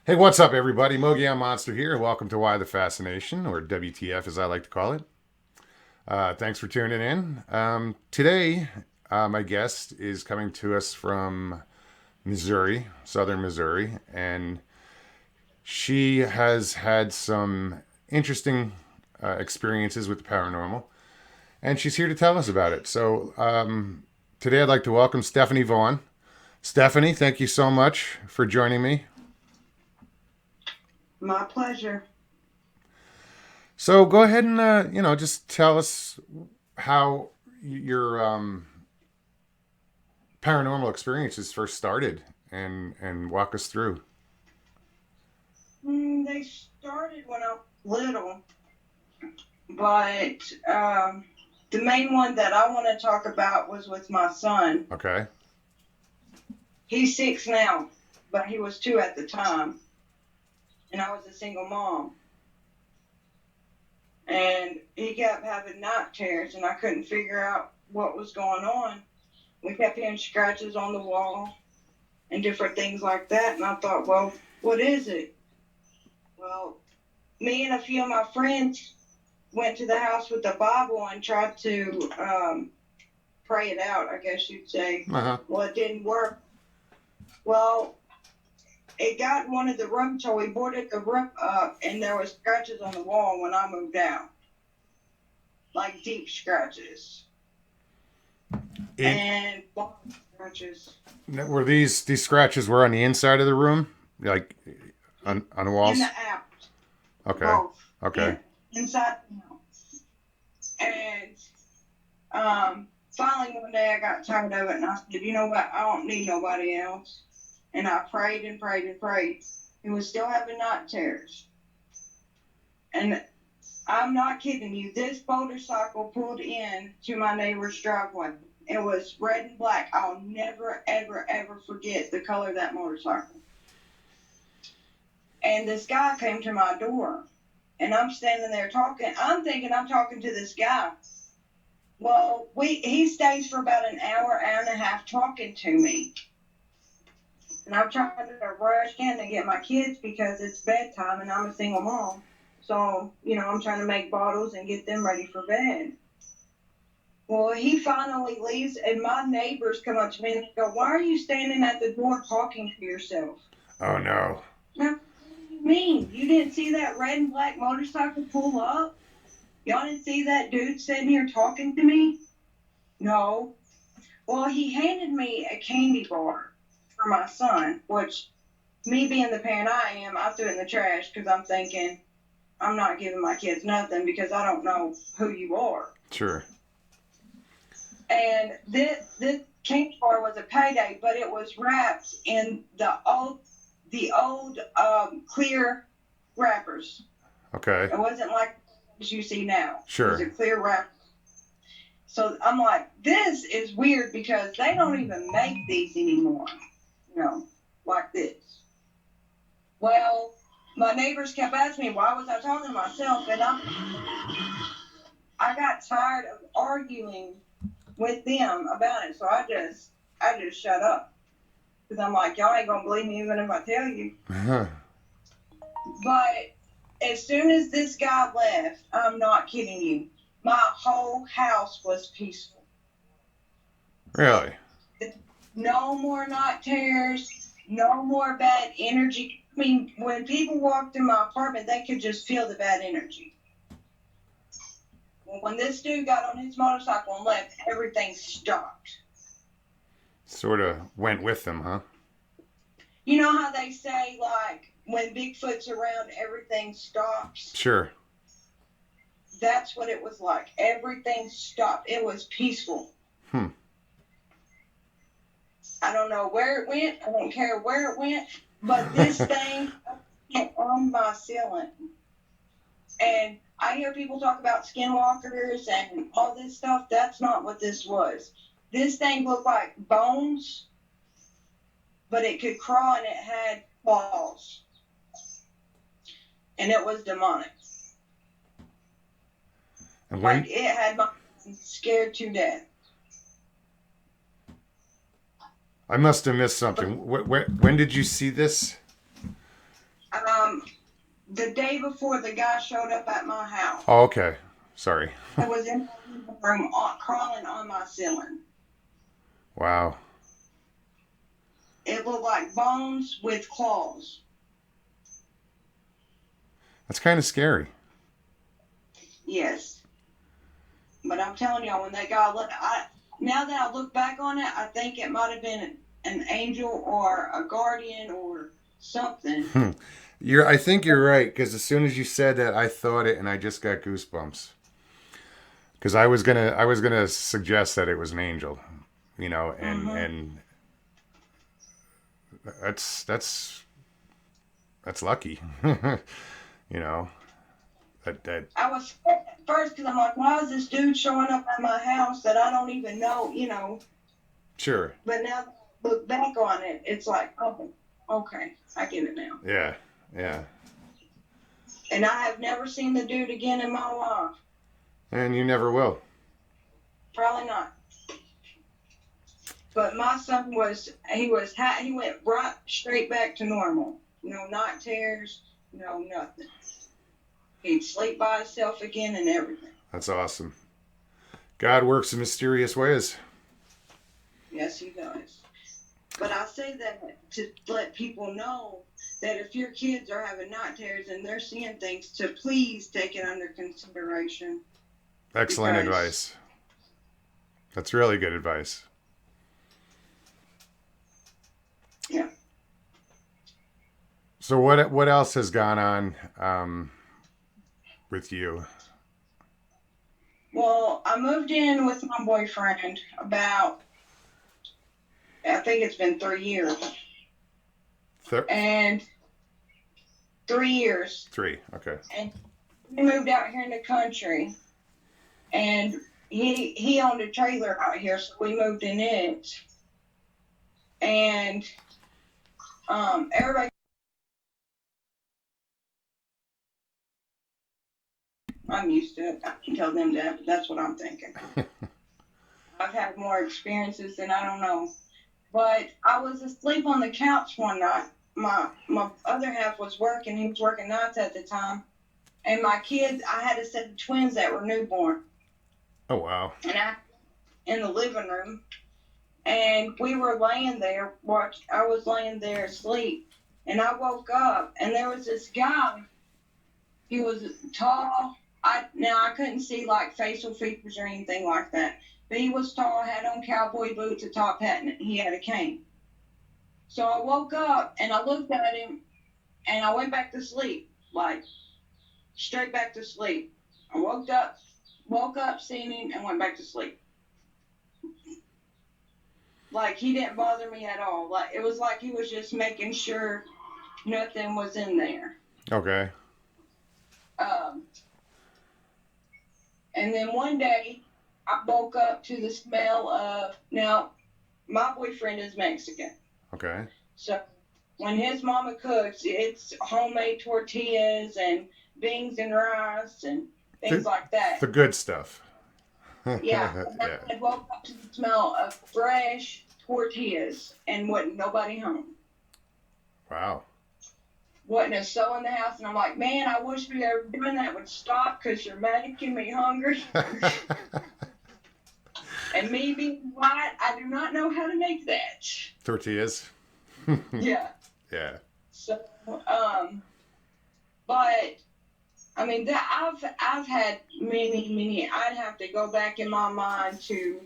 Hey, what's up, everybody? Mogollon Monster here. Welcome to Why the Fascination, or WTF as I like to call it. Thanks for tuning in. Today, my guest is coming to us from Missouri, southern Missouri, and she has had some interesting experiences with the paranormal, and she's here to tell us about it. So, today I'd like to welcome Stephanie Vaughn. Stephanie, thank you so much for joining me. My pleasure. So go ahead and just tell us how your paranormal experiences first started, and walk us through. They started when I was little, but the main one that I want to talk about was with my son. Okay. He's 6 now, but he was 2 at the time, and I was a single mom. And he kept having night terrors, and I couldn't figure out what was going on. We kept hearing scratches on the wall and different things like that, and I thought, well, what is it? Well, me and a few of my friends went to the house with the Bible and tried to pray it out, I guess you'd say. Uh huh. Well, it didn't work. Well, it got in one of the rooms, so we boarded the room up, and there was scratches on the wall when I moved out, like deep scratches It and scratches were these scratches were on the inside of the room, like on the in the walls. out, Okay. both Okay. inside and out. And finally one day I got tired of it, and I said, you know what, I don't need nobody else. And I prayed and prayed and prayed. He was still having night terrors. And I'm not kidding you. This motorcycle pulled in to my neighbor's driveway. It was red and black. I'll never, ever, ever forget the color of that motorcycle. And this guy came to my door. And I'm standing there talking. I'm thinking I'm talking to this guy. Well, he stays for about an hour, hour and a half talking to me. And I'm trying to rush in and get my kids because it's bedtime and I'm a single mom. So, I'm trying to make bottles and get them ready for bed. Well, he finally leaves, and my neighbors come up to me and go, why are you standing at the door talking to yourself? Oh no. Now, what do you mean? You didn't see that red and black motorcycle pull up? Y'all didn't see that dude sitting here talking to me? No. Well, he handed me a candy bar for my son, which, me being the parent I am, I threw it in the trash because I'm thinking I'm not giving my kids nothing because I don't know who you are. Sure. And this candy bar was a payday, but it was wrapped in the old clear wrappers. Okay. It wasn't like as you see now. It was a Sure. clear wrap. So I'm like, this is weird because they don't even make these anymore, like this. Well, my neighbors kept asking me why was I talking to myself, and I got tired of arguing with them about it, so I just shut up because I'm like, y'all ain't gonna believe me even if I tell you. Uh-huh. But as soon as this guy left, I'm not kidding you, my whole house was peaceful. Really? No more night terrors, no more bad energy. I mean, when people walked through my apartment, they could just feel the bad energy. Well, when this dude got on his motorcycle and left, everything stopped. Sort of went with them, huh? You know how they say, like, when Bigfoot's around, everything stops? Sure. That's what it was like. Everything stopped. It was peaceful. Hmm. I don't know where it went. I don't care where it went. But this thing went on my ceiling. And I hear people talk about skinwalkers and all this stuff. That's not what this was. This thing looked like bones, but it could crawl and it had claws. And it was demonic. And Like when it had my scared to death. I must have missed something. When did you see this? the day before the guy showed up at my house. Oh, okay. Sorry. I was in my room crawling on my ceiling. Wow. It looked like bones with claws. That's kind of scary. Yes. But I'm telling y'all, when that guy now that I look back on it, I think it might have been an angel or a guardian or something. I think you're right, because as soon as you said that, I thought it, and I just got goosebumps. Because I was gonna suggest that it was an angel, and that's lucky, you know. That I was scared at first because I'm like, why is this dude showing up at my house that I don't even know, Sure. But now that I look back on it, it's like, oh, okay, I get it now. Yeah, yeah. And I have never seen the dude again in my life. And you never will. Probably not. But my son he went right straight back to normal. No night terrors, no nothing. He'd sleep by himself again and everything. That's awesome. God works in mysterious ways. Yes, he does. But I say that to let people know that if your kids are having night terrors and they're seeing things, to please take it under consideration. Excellent advice. That's really good advice. Yeah. So what else has gone on with you? Well, I moved in with my boyfriend about, I think it's been 3 years. And 3 years. 3, okay. And we moved out here in the country. And he owned a trailer out here, so we moved in it. And everybody, I'm used to it. I can tell them that, but that's what I'm thinking. I've had more experiences than I don't know. But I was asleep on the couch one night. My other half was working. He was working nights at the time. And my kids, I had a set of twins that were newborn. Oh, wow. And in the living room. And we were laying there, I was laying there asleep. And I woke up, and there was this guy. He was tall. I couldn't see like facial features or anything like that. But he was tall, had on cowboy boots, a top hat, and he had a cane. So I woke up, and I looked at him, and I went back to sleep, like straight back to sleep. I woke up, seen him, and went back to sleep. Like, he didn't bother me at all. Like, it was like he was just making sure nothing was in there. Okay. And then one day, I woke up to the smell of, now, my boyfriend is Mexican. Okay. So when his mama cooks, it's homemade tortillas and beans and rice and things like that. The good stuff. Yeah. I woke up to the smell of fresh tortillas and wasn't nobody home. Wow. Wasn't a soul in the house, and I'm like, man, I wish whoever doing that would stop because you're making me hungry. And me being white, I do not know how to make that. Tortillas. Yeah. Yeah. So, but I mean, I've had many. I'd have to go back in my mind to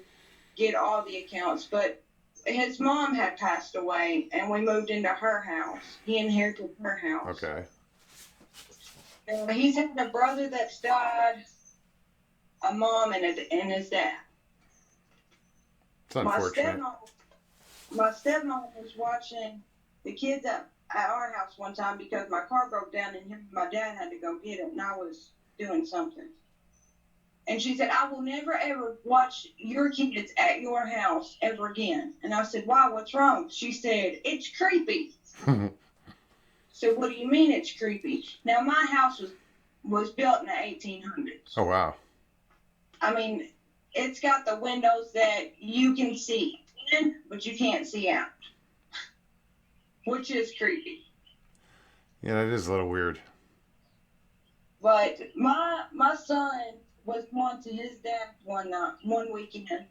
get all the accounts, but his mom had passed away, and we moved into her house. He inherited her house. Okay. And he's had a brother that's died, a mom, and his dad. It's unfortunate. My stepmom was watching the kids at our house one time because my car broke down and my dad had to go get it, and I was doing something. And she said, I will never, ever watch your kids at your house ever again. And I said, why? What's wrong? She said, it's creepy. So what do you mean it's creepy? Now, my house was built in the 1800s. Oh, wow. I mean, it's got the windows that you can see in, but you can't see out, which is creepy. Yeah, that is a little weird. But my son was going to his dad one weekend,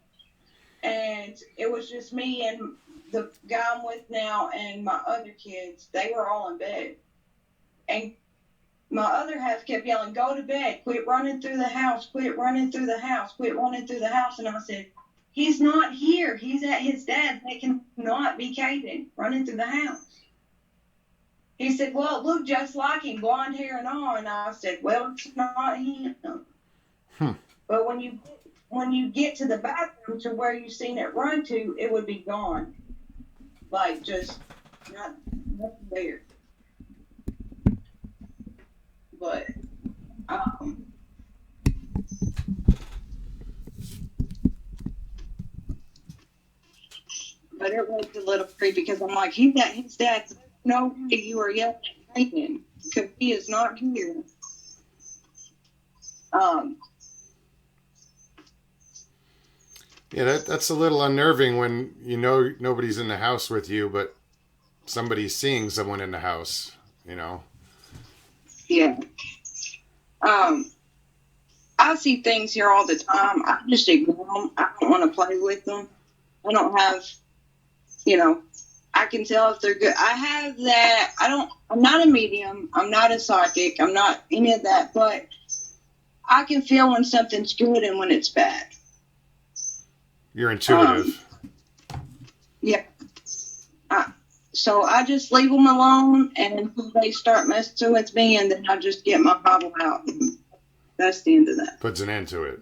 and it was just me and the guy I'm with now and my other kids. They were all in bed, and my other half kept yelling, "Go to bed! Quit running through the house! Quit running through the house! Quit running through the house!" And I said, "He's not here. He's at his dad's. They cannot be caving, running through the house." He said, "Well, it looked just like him, blonde hair and all." And I said, "Well, it's not him." Hmm. But when you get to the bathroom to where you seen it run to, it would be gone, like just nothing there. But um, but it was a little creepy because I'm like, he's at his dad's. No way you are yelling at Nathan because he is not here. Um, Yeah, that's a little unnerving when you know nobody's in the house with you, but somebody's seeing someone in the house, you know. yeah. Um, I see things here all the time. I just ignore them. I don't want to play with them. I don't have, you know, I can tell if they're good. I have that. I'm not a medium. I'm not a psychic. I'm not any of that. But I can feel when something's good and when it's bad. You're intuitive. Yeah. So I just leave them alone, and until they start messing with me, and then I just get my Bible out. And that's the end of that. Puts an end to it.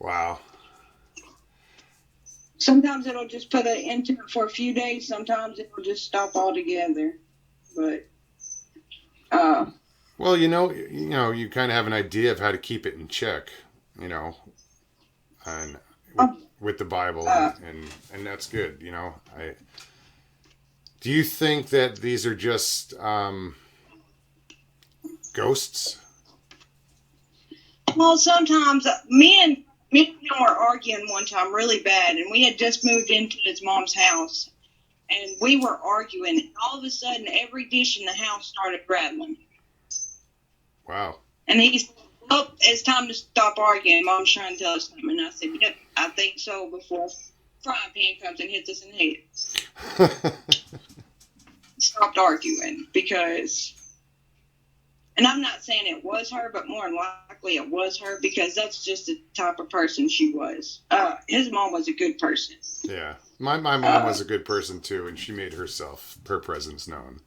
Wow. Sometimes it'll just put an end to it for a few days. Sometimes it'll just stop altogether. But Well, you kind of have an idea of how to keep it in check, you know, and with the Bible, and that's good, you know. Do you think that these are just ghosts? well, sometimes me and him were arguing one time really bad, and we had just moved into his mom's house, and we were arguing, and all of a sudden, every dish in the house started rattling. Wow. And he said, "Well, it's time to stop arguing. Mom's trying to tell us something." And I said, "Yep, I think so," before frying pan comes and hits us in the head. Stopped arguing because, and I'm not saying it was her, but more than likely it was her because that's just the type of person she was. His mom was a good person. Yeah. My mom was a good person too, and she made her presence known.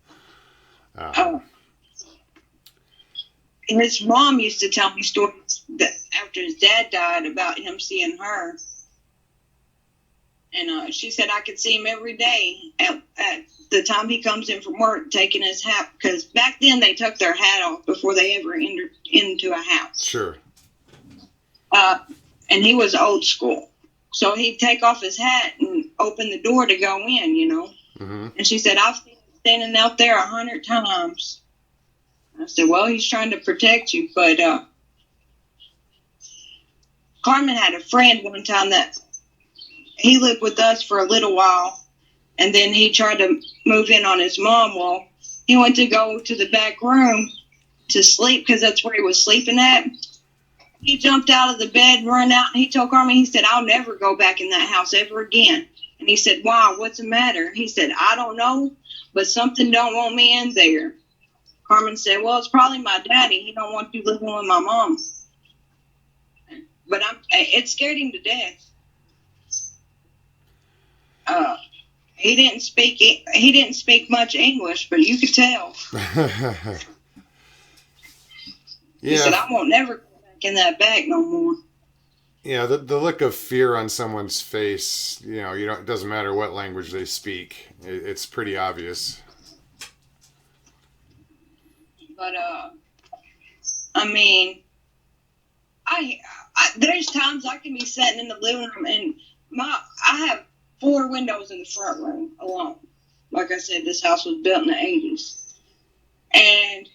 His mom used to tell me stories that after his dad died about him seeing her. And she said I could see him every day at the time he comes in from work taking his hat. Because back then they took their hat off before they ever entered into a house. Sure. And he was old school. So he'd take off his hat and open the door to go in, you know. Mm-hmm. And she said, "I've seen him standing out there 100 times. I said, "Well, he's trying to protect you." But Carmen had a friend one time that he lived with us for a little while, and then he tried to move in on his mom. Well, he went to go to the back room to sleep because that's where he was sleeping at. He jumped out of the bed and ran out, and he told Carmen, he said, "I'll never go back in that house ever again." And he said, "Why? What's the matter?" He said, "I don't know, but something don't want me in there." Carmen said, "Well, it's probably my daddy. He don't want you living with my mom." But it scared him to death. He didn't speak much English, but you could tell. He said, "I won't never go back in that bag no more." Yeah, the look of fear on someone's face, it doesn't matter what language they speak. It's pretty obvious. But I mean, I there's times I can be sitting in the living room and I have 4 windows in the front room alone. Like I said, this house was built in the 80s. And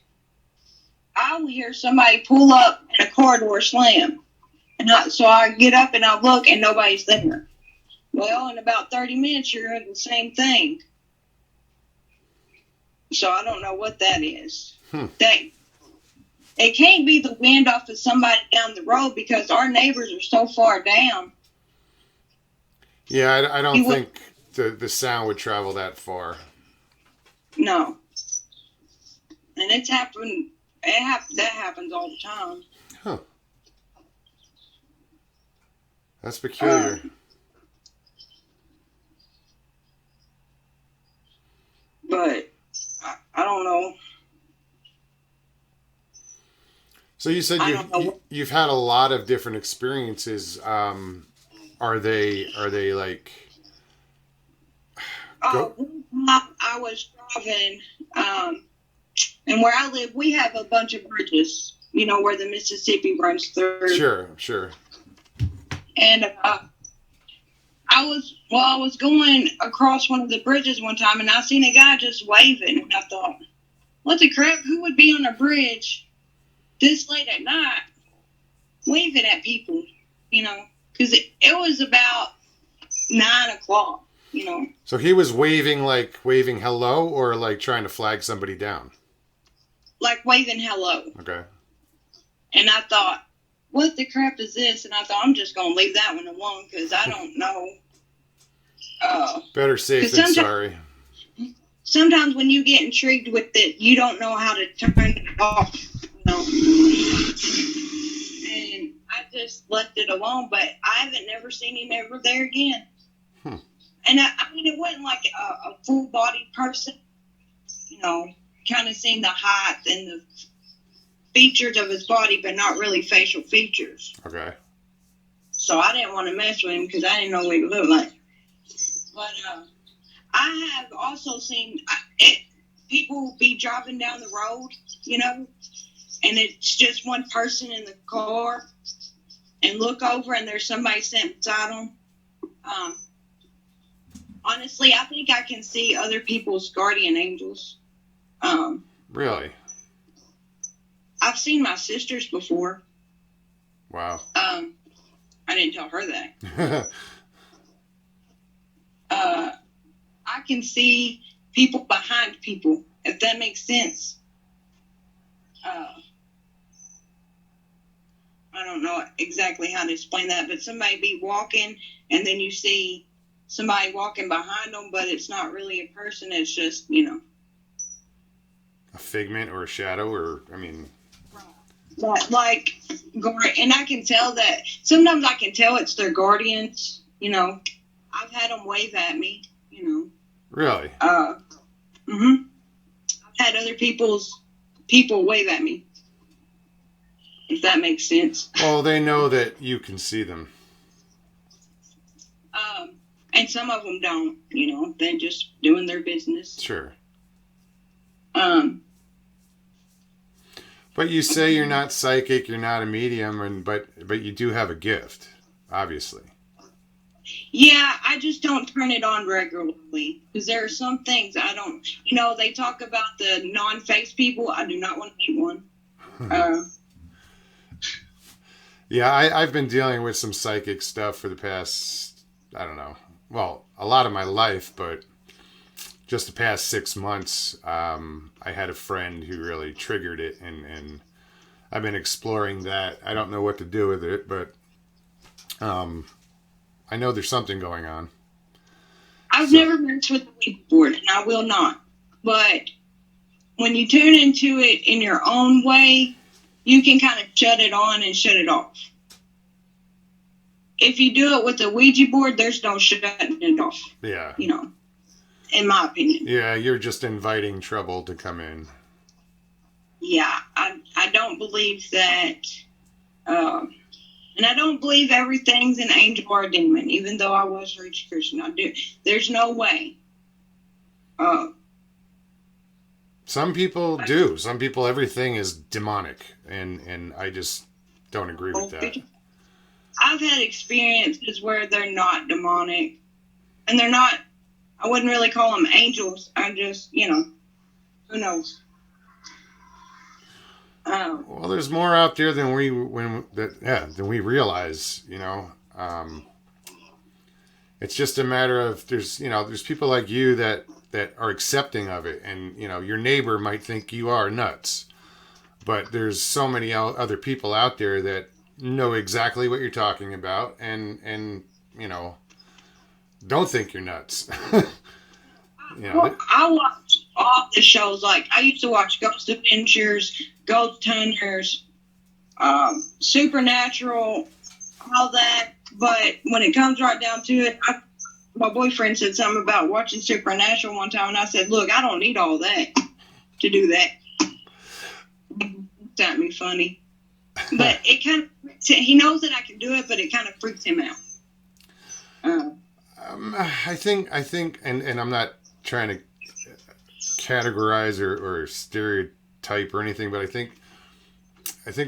I'll hear somebody pull up and a car door slam. And so I get up and I look and nobody's there. Well, in about 30 minutes, you're in the same thing. So I don't know what that is. Hmm. That it can't be the wind off of somebody down the road because our neighbors are so far down. Yeah, I don't think the sound would travel that far. No. And it's happened. That happens all the time. Huh. That's peculiar. But I don't know. So you said you've had a lot of different experiences. Are they like? Oh, I was driving, and where I live, we have a bunch of bridges. You know where the Mississippi runs through. Sure. And I was going across one of the bridges one time, and I seen a guy just waving, and I thought, what the crap? Who would be on a bridge this late at night waving at people? You know, because it was about 9 o'clock. You know. So he was waving hello, or like trying to flag somebody down. Like waving hello. Okay. And I thought, what the crap is this? And I thought, I'm just going to leave that one alone because I don't know. Better safe than sorry. Sometimes when you get intrigued with it, you don't know how to turn it off. You know? And I just left it alone, but I haven't never seen him ever there again. And I mean, it wasn't like a full-bodied person. You know, kind of seeing the height and the features of his body, but not really facial features. Okay. So I didn't want to mess with him because I didn't know what he looked like. But I have also seen people be driving down the road, you know, and it's just one person in the car, and look over and there's somebody sitting beside them. Honestly, I think I can see other people's guardian angels. Really? I've seen my sisters before. Wow. I didn't tell her that. I can see people behind people, if that makes sense. I don't know exactly how to explain that, but somebody be walking, and then you see somebody walking behind them, but it's not really a person. It's just, you know, a figment or a shadow, or I mean, like, and I can tell that sometimes I can tell it's their guardians. You know, I've had them wave at me. You know. Really? I've had other people wave at me. If that makes sense. Well, they know that you can see them. And some of them don't, you know, they're just doing their business. Sure. But you say you're not psychic, you're not a medium, but you do have a gift, obviously. Yeah, I just don't turn it on regularly because there are some things I don't. You know, they talk about the non-face people. I do not want to be one. Yeah, I've been dealing with some psychic stuff for the past, I don't know, well, a lot of my life, but just the past 6 months, I had a friend who really triggered it, and I've been exploring that. I don't know what to do with it, but I know there's something going on. I've never messed with the Ouija board, and I will not. But when you tune into it in your own way, you can kind of shut it on and shut it off. If you do it with the Ouija board, there's no shutting it off. Yeah. You know, in my opinion. Yeah, you're just inviting trouble to come in. Yeah, I don't believe that. And I don't believe everything's an angel or a demon, even though I was raised Christian. I do. There's no way. Some people do. Some people, everything is demonic, and I just don't agree with that. I've had experiences where they're not demonic, and they're not. I wouldn't really call them angels. I just, you know, who knows. Well, there's more out there than we realize. You know, it's just a matter of there's people like you that that are accepting of it, and your neighbor might think you are nuts, but there's so many other people out there that know exactly what you're talking about, and don't think you're nuts. Well, I watch all the shows. Like, I used to watch Ghost Adventures, Ghost Hunters, Supernatural, all that. But when it comes right down to it, my boyfriend said something about watching Supernatural one time, and I said, look, I don't need all that to do that. Looked at me funny. But it kind of, he knows that I can do it, but it kind of freaks him out. I think, and I'm not trying to categorize or stereotype or anything, but I think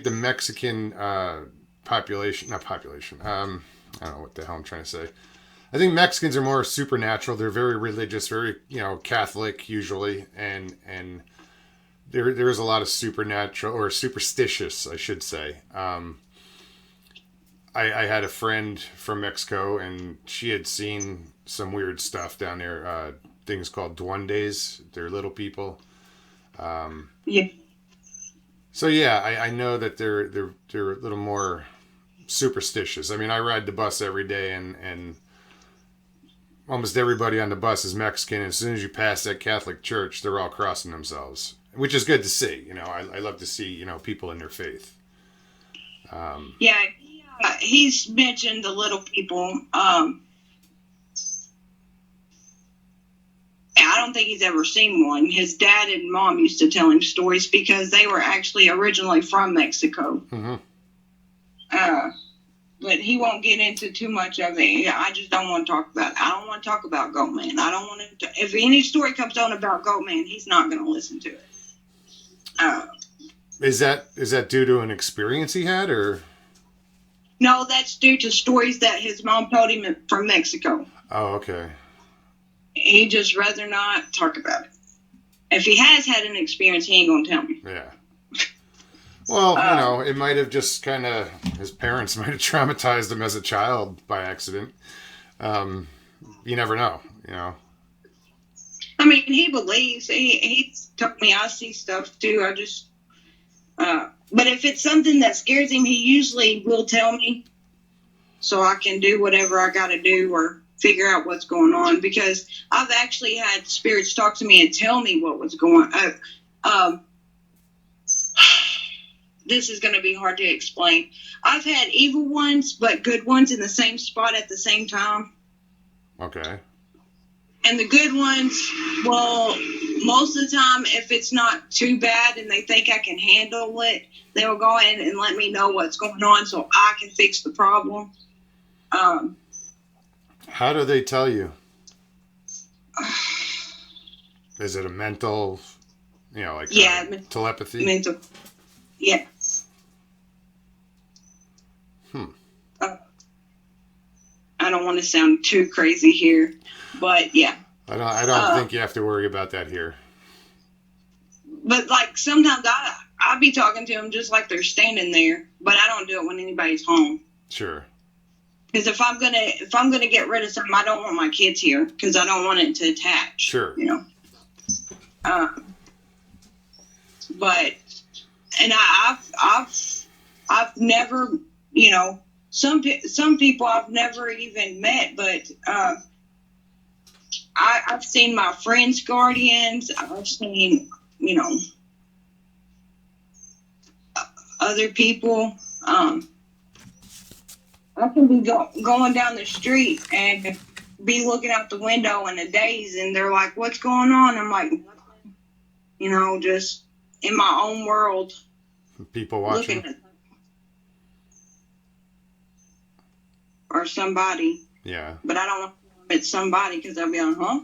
the Mexican not population. I don't know what the hell I'm trying to say. I think Mexicans are more supernatural. They're very religious, very Catholic usually, and there is a lot of supernatural or superstitious, I should say. I had a friend from Mexico, and she had seen some weird stuff down there. Things called duendes. They're little people. Yeah. So yeah, I know that they're a little more superstitious. I mean, I ride the bus every day, and almost everybody on the bus is Mexican. And as soon as you pass that Catholic church, they're all crossing themselves, which is good to see. I love to see people in their faith. Yeah, he's mentioned the little people. I don't think he's ever seen one. His dad and mom used to tell him stories because they were actually originally from Mexico. Mm-hmm. But he won't get into too much of it. I just don't want to talk about it. I don't want to talk about Goatman. I don't want to. If any story comes on about Goatman, he's not going to listen to it. Is that due to an experience he had, or? No, that's due to stories that his mom told him from Mexico. Oh, okay. He just rather not talk about it. If he has had an experience, he ain't gonna tell me. Yeah. Well, it might have just kind of, his parents might have traumatized him as a child by accident. You never know, I mean, he believes. He told me I see stuff too. I just, but if it's something that scares him, he usually will tell me, so I can do whatever I got to do or figure out what's going on. Because I've actually had spirits talk to me and tell me what was going on. This is going to be hard to explain. I've had evil ones, but good ones in the same spot at the same time. Okay. And the good ones, well, most of the time, if it's not too bad and they think I can handle it, they'll go in and let me know what's going on so I can fix the problem. How do they tell you? Is it a mental, telepathy? Mental. Yeah. I don't want to sound too crazy here, but yeah. I don't think you have to worry about that here. But like sometimes I'll be talking to them just like they're standing there, but I don't do it when anybody's home. Sure. Because if I'm gonna get rid of something, I don't want my kids here because I don't want it to attach. Sure. But and I've never, some people I've never even met, but I've seen my friends' guardians. I've seen, other people. I can be going down the street and be looking out the window in a daze, and they're like, "What's going on?" I'm like, "Nothing." Just in my own world. People watching. Or somebody. Yeah. But I don't want to admit somebody because I'll be like, huh?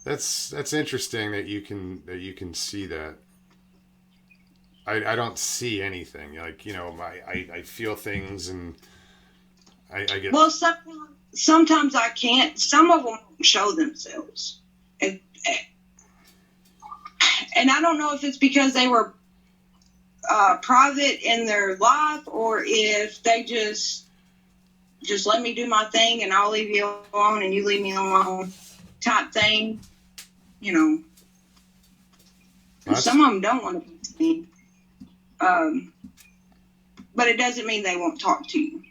That's interesting that you can see that. I don't see anything. I feel things and I get. Well, sometimes I can't. Some of them show themselves. And I don't know if it's because they were private in their life or if they just just let me do my thing and I'll leave you alone and you leave me alone type thing. You know, some of them don't want to be seen. But it doesn't mean they won't talk to you.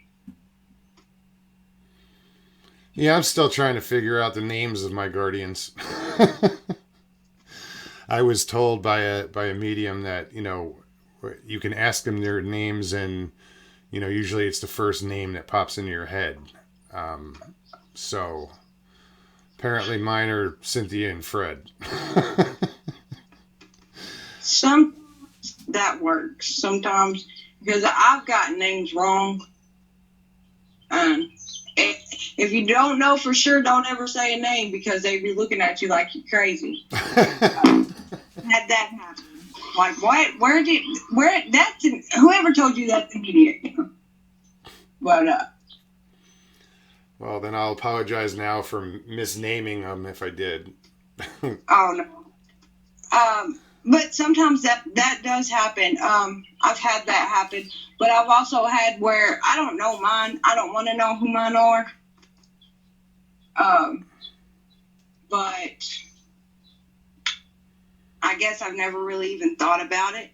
Yeah, I'm still trying to figure out the names of my guardians. I was told by a medium that, you know, you can ask them their names and, you know, usually it's the first name that pops into your head. So apparently mine are Cynthia and Fred. Some that works sometimes because I've got names wrong. If you don't know for sure, don't ever say a name because they be looking at you like you're crazy. Had that happen. Like, what? Whoever told you that's an idiot, you know? But, well, then I'll apologize now for misnaming them if I did. oh, no. But sometimes that does happen. I've had that happen. But I've also had where I don't know mine. I don't want to know who mine are. But I guess I've never really even thought about it.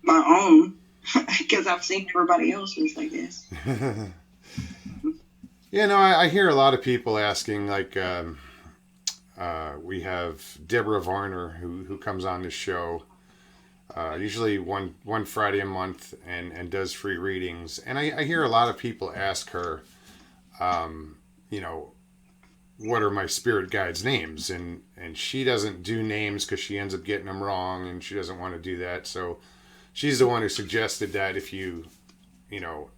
My own. Because I've seen everybody else's, I guess. Yeah, no, I hear a lot of people asking, like, we have Deborah Varner who comes on this show, usually one Friday a month and does free readings. And I hear a lot of people ask her, you know, what are my spirit guides' names? And she doesn't do names because she ends up getting them wrong and she doesn't want to do that. So she's the one who suggested that if you know,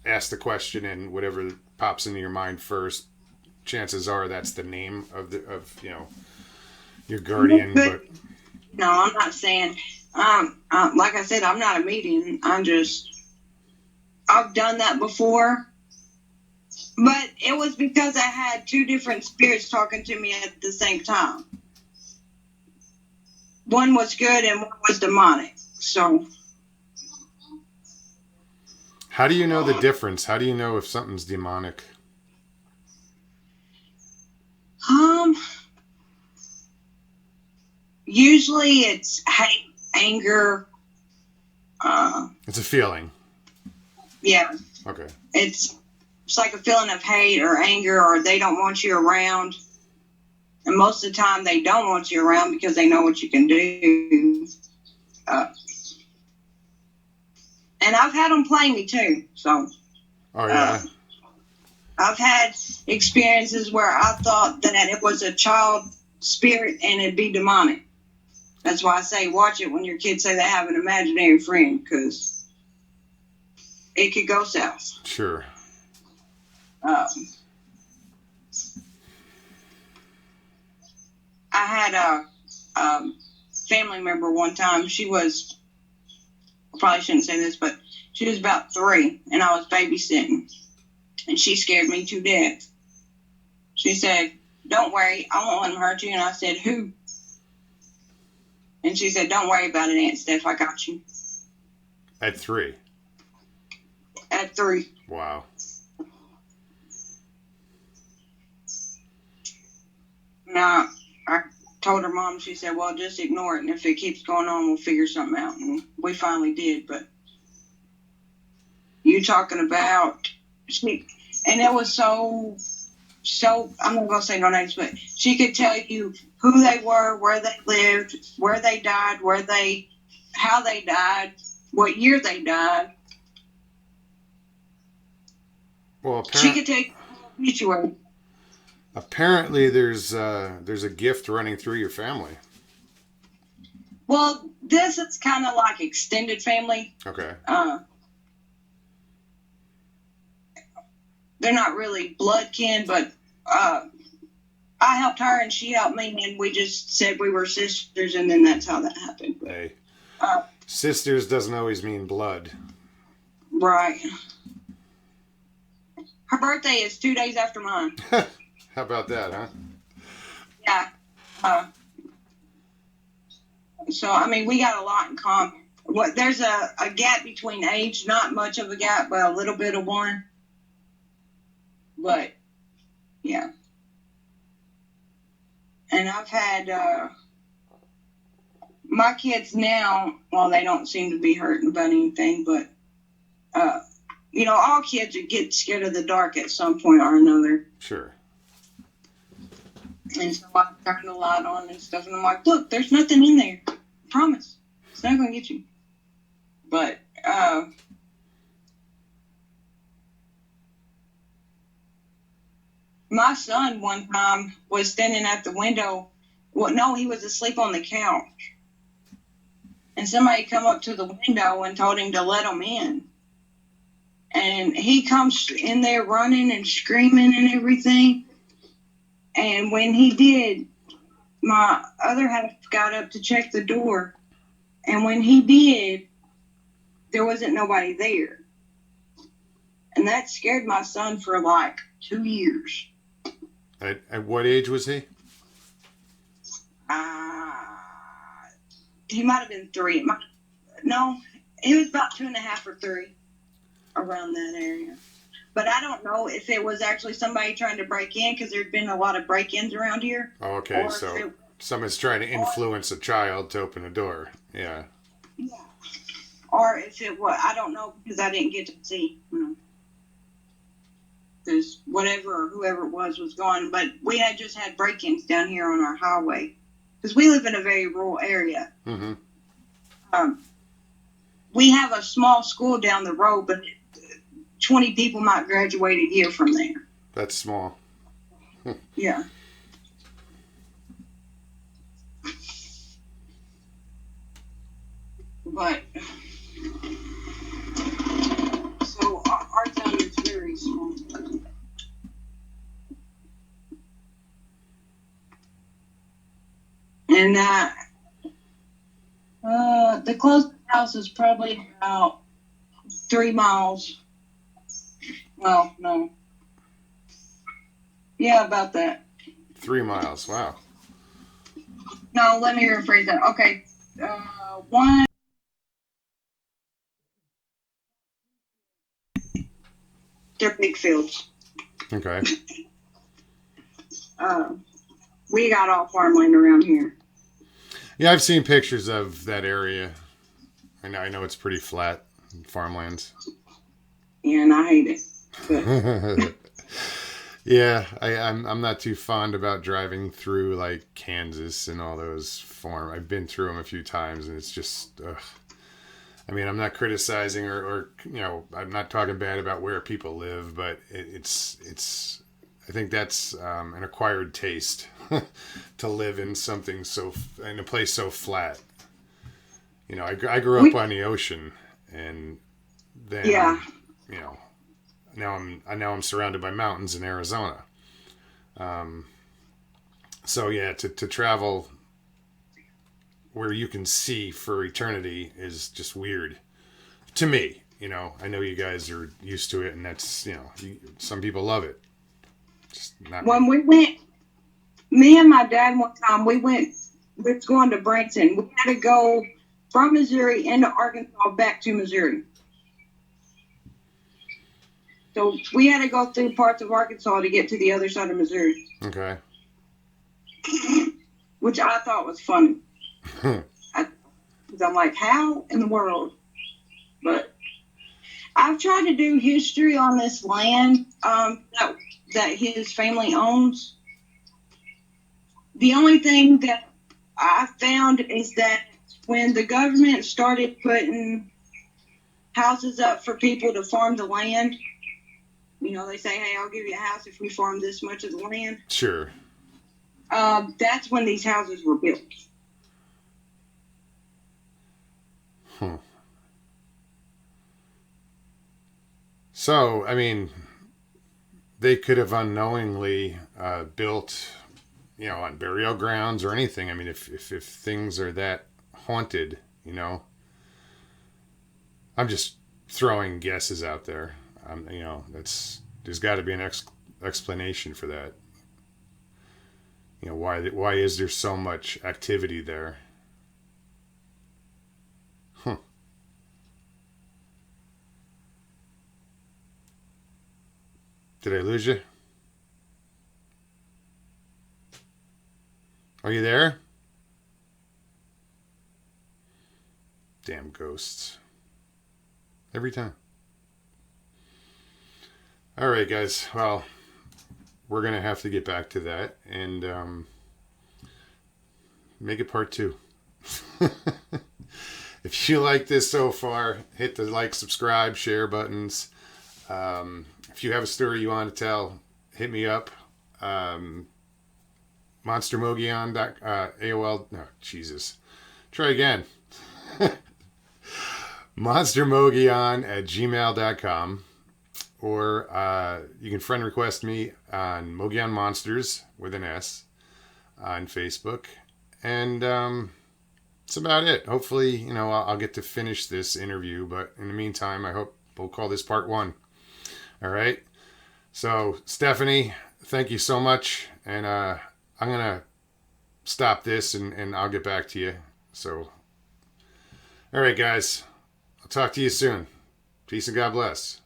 ask the question and whatever pops into your mind first, chances are that's the name of you know, your guardian. But no, I'm not saying. Like I said, I'm not a medium. I've done that before, but it was because I had two different spirits talking to me at the same time. One was good and one was demonic. So, how do you know the difference? How do you know if something's demonic? Usually it's hate, anger. It's a feeling. Yeah. Okay. It's like a feeling of hate or anger, or they don't want you around. And most of the time they don't want you around because they know what you can do. And I've had them play me too. So. Oh yeah. I've had experiences where I thought that it was a child spirit and it'd be demonic. That's why I say watch it when your kids say they have an imaginary friend, because it could go south. Sure. I had a family member one time. She was, I probably shouldn't say this, but she was about 3 and I was babysitting. And she scared me to death. She said, "Don't worry, I won't let him hurt you." And I said, "Who?" And she said, "Don't worry about it, Aunt Steph, I got you." At 3? At 3. Wow. Now, I told her mom, she said, "Well, just ignore it. And if it keeps going on, we'll figure something out." And we finally did. But you talking about... And it was so I'm not gonna say no names, but she could tell you who they were, where they lived, where they died, how they died, what year they died. Well, she could take obituary. Apparently, there's a gift running through your family. Well, this is kind of like extended family. Okay. They're not really blood kin, but I helped her and she helped me, and we just said we were sisters, and then that's how that happened. Hey, sisters doesn't always mean blood. Right. Her birthday is 2 days after mine. How about that, huh? Yeah. So, I mean, we got a lot in common. what there's a gap between age, not much of a gap, but a little bit of one. But yeah. And I've had my kids now, well, they don't seem to be hurting about anything, but all kids get scared of the dark at some point or another. Sure. And so I turn the light on and stuff, and I'm like, look, there's nothing in there. I promise. It's not going to get you. But, my son one time was standing at the window. Well, no, he was asleep on the couch. And somebody come up to the window and told him to let him in. And he comes in there running and screaming and everything. And when he did, my other half got up to check the door. And when he did, there wasn't nobody there. And that scared my son for like 2 years. At what age was he? He might have been 3. No, he was about 2.5 or 3, around that area. But I don't know if it was actually somebody trying to break in, because there'd been a lot of break-ins around here. Oh, okay, so someone's trying to influence a child to open a door. Yeah. Yeah. Or if it was, I don't know, because I didn't get to see, because whatever or whoever it was gone. But we had just had break-ins down here on our highway, because we live in a very rural area. Mm-hmm. We have a small school down the road, but 20 people might graduate a year from there. That's small. Yeah. But so our town is very small. And the closest house is probably about 3 miles. Well, no. Yeah, about that. 3 miles. Wow. No, let me rephrase that. Okay. One. They're big fields. Okay. We got all farmland around here. Yeah, I've seen pictures of that area. I know it's pretty flat farmlands. Yeah, and I hate it. But yeah, I'm not too fond about driving through like Kansas and all those farm. I've been through them a few times, and it's just. I mean, I'm not criticizing or I'm not talking bad about where people live, but it's. I think that's an acquired taste to live in in a place so flat. I grew up on the ocean, and then now I'm surrounded by mountains in Arizona. So yeah, to travel where you can see for eternity is just weird to me. I know you guys are used to it, and that's some people love it. Just not when me. we went, me and my dad one time, we was going to Branson. We had to go from Missouri into Arkansas back to Missouri. So we had to go through parts of Arkansas to get to the other side of Missouri. Okay. Which I thought was funny. Because I'm like, how in the world? But I've tried to do history on this land that his family owns. The only thing that I found is that when the government started putting houses up for people to farm the land, they say, hey, I'll give you a house if we farm this much of the land. Sure. That's when these houses were built. So, I mean, they could have unknowingly built, on burial grounds or anything. I mean, if things are that haunted, I'm just throwing guesses out there. There's got to be an explanation for that. Why is there so much activity there? Did I lose you? Are you there? Damn ghosts. Every time. All right, guys. Well, we're going to have to get back to that and make it part 2. If you like this so far, hit the like, subscribe, share buttons. If you have a story you want to tell, hit me up. MonsterMogollon. AOL. No, Jesus. Try again. MonsterMogollon@gmail.com. Or you can friend request me on Mogollon Monsters with an S on Facebook. And that's about it. Hopefully, I'll get to finish this interview. But in the meantime, I hope we'll call this part 1. All right. So, Stephanie, thank you so much. And I'm going to stop this and I'll get back to you. So, all right, guys. I'll talk to you soon. Peace and God bless.